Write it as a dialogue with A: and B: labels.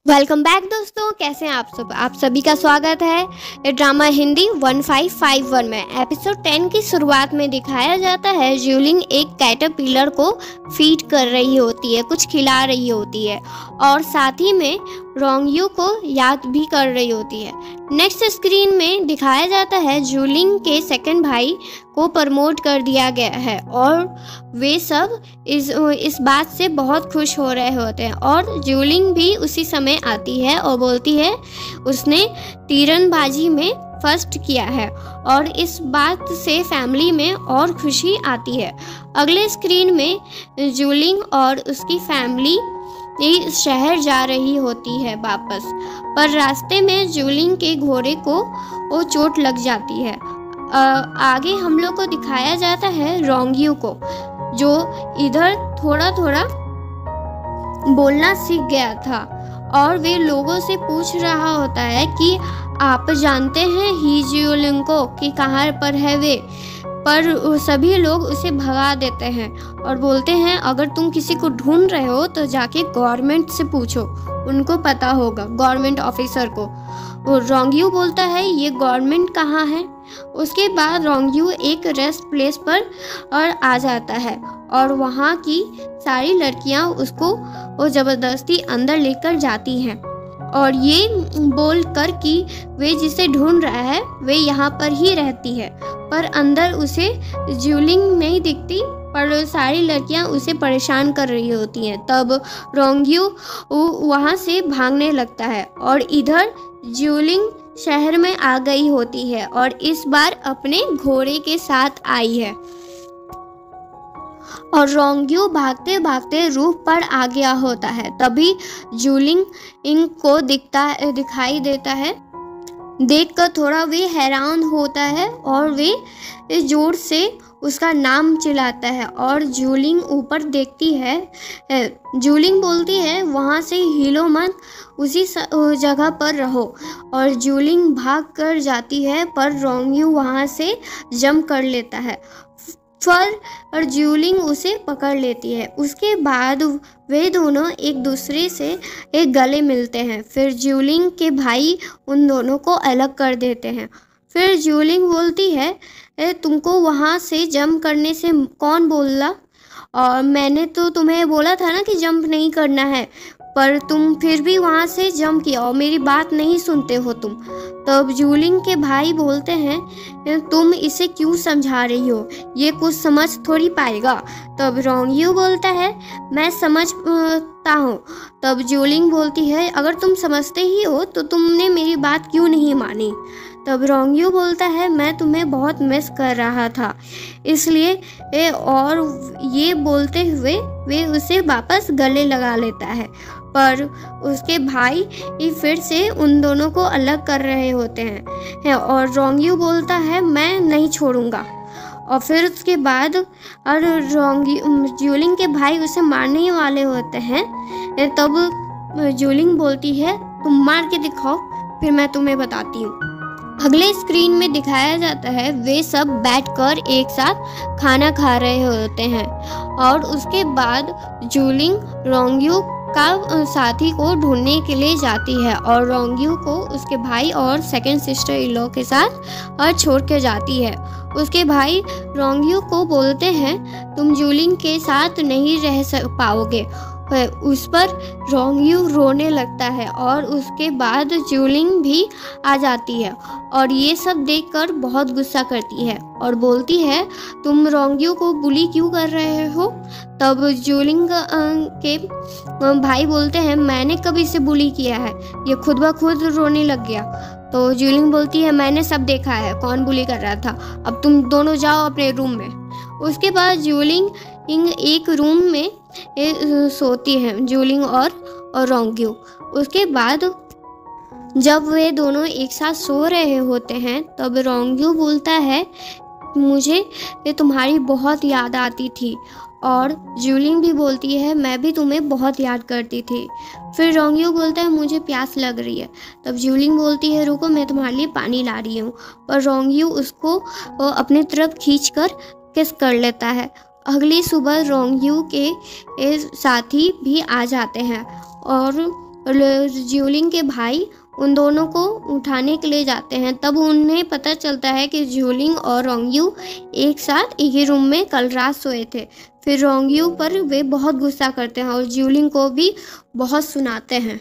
A: Welcome back दोस्तों, कैसे हैं आप सभी का स्वागत है ये ड्रामा हिंदी 1551 में। एपिसोड 10 की शुरुआत में दिखाया जाता है ज्यूलिंग एक कैटरपिलर को फीड कर रही होती है, कुछ खिला रही होती है और साथ ही में रोंगयू को याद भी कर रही होती है। नेक्स्ट स्क्रीन में दिखाया जाता है ज्यूलिंग के सेकंड भाई को प्रमोट कर दिया गया है और वे सब इस बात से बहुत खुश हो रहे होते हैं और ज्यूलिंग भी उसी समय आती है और बोलती है उसने तीरंदाजी में फर्स्ट किया है और इस बात से फैमिली में और खुशी आती है। अगले स्क्रीन में ज्यूलिंग और उसकी फैमिली शहर जा रही होती है वापस, पर रास्ते में ज्यूलिंग के घोड़े को वो चोट लग जाती है। आगे हम लोग को दिखाया जाता है रोंगयू को, जो इधर थोड़ा थोड़ा बोलना सीख गया था और वे लोगों से पूछ रहा होता है कि आप जानते हैं ही ज्यूलिंग को कि कहाँ पर है वे, पर सभी लोग उसे भगा देते हैं और बोलते हैं अगर तुम किसी को ढूंढ रहे हो तो जाके गवर्नमेंट से पूछो, उनको पता होगा, गवर्नमेंट ऑफिसर को। रोंगयू बोलता है ये गवर्नमेंट कहाँ है। उसके बाद रोंगयू एक रेस्ट प्लेस पर और आ जाता है और वहाँ की सारी लड़कियाँ उसको वो ज़बरदस्ती अंदर लेकर जाती हैं और ये बोल कर कि वे जिसे ढूंढ रहा है वे यहाँ पर ही रहती है, पर अंदर उसे ज्यूलिंग नहीं दिखती, पर सारी लड़कियाँ उसे परेशान कर रही होती हैं। तब रोंगयू वहाँ से भागने लगता है और इधर ज्यूलिंग शहर में आ गई होती है और इस बार अपने घोड़े के साथ आई है और रोंगयू भागते भागते रूफ पर आ गया होता है। तभी ज्यूलिंग को दिखाई देता है, देखकर थोड़ा वे हैरान होता है और वे जोर से उसका नाम चिल्लाता है और ज्यूलिंग ऊपर देखती है। ज्यूलिंग बोलती है वहाँ से हिलो मत, उसी जगह पर रहो और ज्यूलिंग भाग कर जाती है, पर रोंगयू वहाँ से जंप कर लेता है और ज्यूलिंग उसे पकड़ लेती है। उसके बाद वे दोनों एक दूसरे से एक गले मिलते हैं। फिर ज्यूलिंग के भाई उन दोनों को अलग कर देते हैं। फिर ज्यूलिंग बोलती है तुमको वहाँ से जंप करने से कौन बोला, और मैंने तो तुम्हें बोला था ना कि जंप नहीं करना है, पर तुम फिर भी वहाँ से जंप किया और मेरी बात नहीं सुनते हो तुम। तब ज्यूलिंग के भाई बोलते हैं तुम इसे क्यों समझा रही हो, ये कुछ समझ थोड़ी पाएगा। तब रोंगयू बोलता है मैं समझता हूँ। तब ज्यूलिंग बोलती है अगर तुम समझते ही हो तो तुमने मेरी बात क्यों नहीं मानी। तब रोंगयू बोलता है मैं तुम्हें बहुत मिस कर रहा था इसलिए, और ये बोलते हुए वे उसे वापस गले लगा लेता है, पर उसके भाई फिर से उन दोनों को अलग कर रहे होते हैं और रोंगयू बोलता है मैं नहीं छोड़ूंगा। और फिर उसके बाद और ज्यूलिंग के भाई उसे मारने ही वाले होते हैं। तब ज्यूलिंग बोलती है तुम मार के दिखाओ फिर मैं तुम्हें बताती हूँ। अगले स्क्रीन में दिखाया जाता है वे सब बैठकर एक साथ खाना खा रहे होते हैं और उसके बाद ज्यूलिंग रोंगयू का साथी को ढूंढने के लिए जाती है और रोंगयू को उसके भाई और सेकंड सिस्टर इन लॉ के साथ और छोड़ के जाती है। उसके भाई रोंगयू को बोलते हैं तुम ज्यूलिंग के साथ नहीं रह पाओगे। उस पर रोंगयू रोने लगता है और उसके बाद ज्यूलिंग भी आ जाती है और ये सब देखकर बहुत गुस्सा करती है और बोलती है तुम रोंगयू को बुली क्यों कर रहे हो। तब ज्यूलिंग के भाई बोलते हैं मैंने कभी इसे बुली किया है, ये खुद ब खुद रोने लग गया। तो ज्यूलिंग बोलती है मैंने सब देखा है कौन बुली कर रहा था, अब तुम दोनों जाओ अपने रूम में। उसके बाद ज्यूलिंग एक रूम में सोती हैं, ज्यूलिंग और रोंगयू। उसके बाद जब वे दोनों एक साथ सो रहे होते हैं तब रोंगयू बोलता है मुझे तुम्हारी बहुत याद आती थी और ज्यूलिंग भी बोलती है मैं भी तुम्हें बहुत याद करती थी। फिर रोंगयू बोलता है मुझे प्यास लग रही है। तब ज्यूलिंग बोलती है रुको मैं तुम्हारे लिए पानी ला रही हूँ, पर रोंगयू उसको अपनी तरफ खींचकर किस कर लेता है। अगली सुबह रोंगयू के साथी भी आ जाते हैं और ज्यूलिंग के भाई उन दोनों को उठाने के लिए जाते हैं। तब उन्हें पता चलता है कि ज्यूलिंग और रोंगयू एक साथ एक ही रूम में कल रात सोए थे। फिर रोंगयू पर वे बहुत गुस्सा करते हैं और ज्यूलिंग को भी बहुत सुनाते हैं।